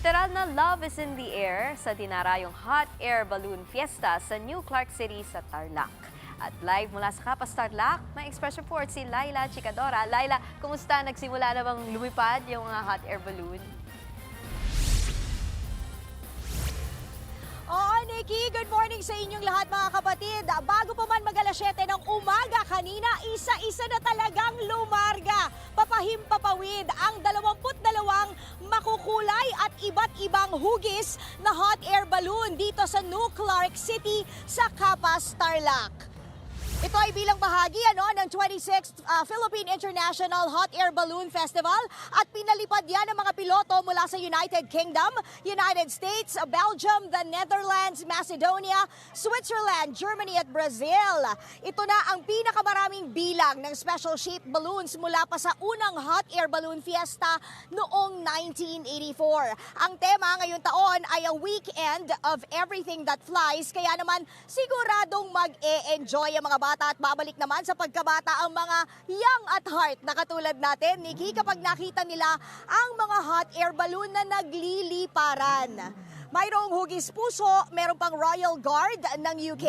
Literal na love is in the air sa dinarayong Hot Air Balloon Fiesta sa New Clark City sa Tarlac. At live mula sa Capas Tarlac, may express report si Laila Chicadora. Laila, kumusta? Nagsimula na bang lumipad yung mga hot air balloon? Oo, Nikki, good morning sa inyong lahat mga kapatid. Bago pa man mag-alas 7 ng umaga kanina, isa-isa na talagang lumarga. Papahimpapawid ang 22 makukulay at iba't ibang hugis na hot air balloon dito sa New Clark City sa Capas Tarlac. Ito ay bilang bahagi ng 26th Philippine International Hot Air Balloon Festival at pinalipad yan ng mga piloto mula sa United Kingdom, United States, Belgium, the Netherlands, Macedonia, Switzerland, Germany at Brazil. Ito na ang pinakamaraming bilang ng special shaped balloons mula pa sa unang Hot Air Balloon Fiesta noong 1984. Ang tema ngayong taon ay a weekend of everything that flies, kaya naman siguradong mag-e-enjoy ang mga bata at babalik naman sa pagkabata ang mga young at heart na katulad natin, Nikki, kapag nakita nila ang mga hot air balloon na nagliliparan. Mayroong hugis puso, meron pang Royal Guard ng UK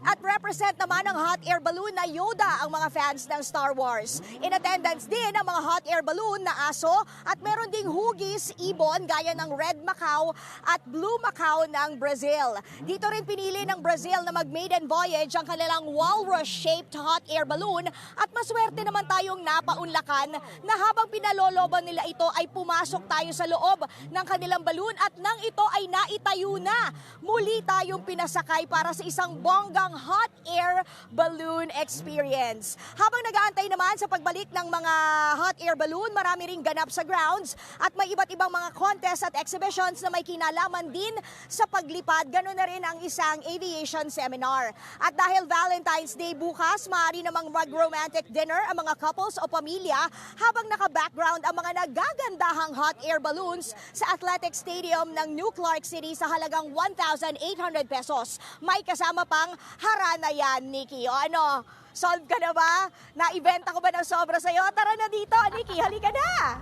at represent naman ng hot air balloon na Yoda ang mga fans ng Star Wars. In attendance din ang mga hot air balloon na aso at meron ding hugis ibon gaya ng Red Macau at Blue Macau ng Brazil. Dito rin pinili ng Brazil na mag-maiden voyage ang kanilang walrus-shaped hot air balloon at maswerte naman tayong napaunlakan na habang pinaloloban nila ito ay pumasok tayo sa loob ng kanilang balloon at nang ito ay naitayo na. Muli tayong pinasakay para sa isang bonggang hot air balloon experience. Habang nag-aantay naman sa pagbalik ng mga hot air balloon, marami ring ganap sa grounds at may iba't ibang mga contest at exhibitions na may kinalaman din sa paglipad. Ganoon na rin ang isang aviation seminar. At dahil Valentine's Day bukas, maaari namang mag-romantic dinner ang mga couples o pamilya habang naka-background ang mga nagagandahang hot air balloons sa Athletic Stadium ng New Clark City sa halagang 1,800 pesos. May kasama pang harana yan, Nikki. O ano, solve ka na ba? Na-ibenta ko ba ng sobra sa'yo? Tara na dito, Nikki. Halika na!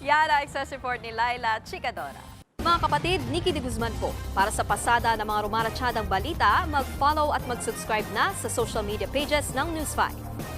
Yan ang express report ni Laila Chicadora. Mga kapatid, Nikki de Guzman po. Para sa pasada ng mga rumaratsyadang balita, mag-follow at mag-subscribe na sa social media pages ng News 5.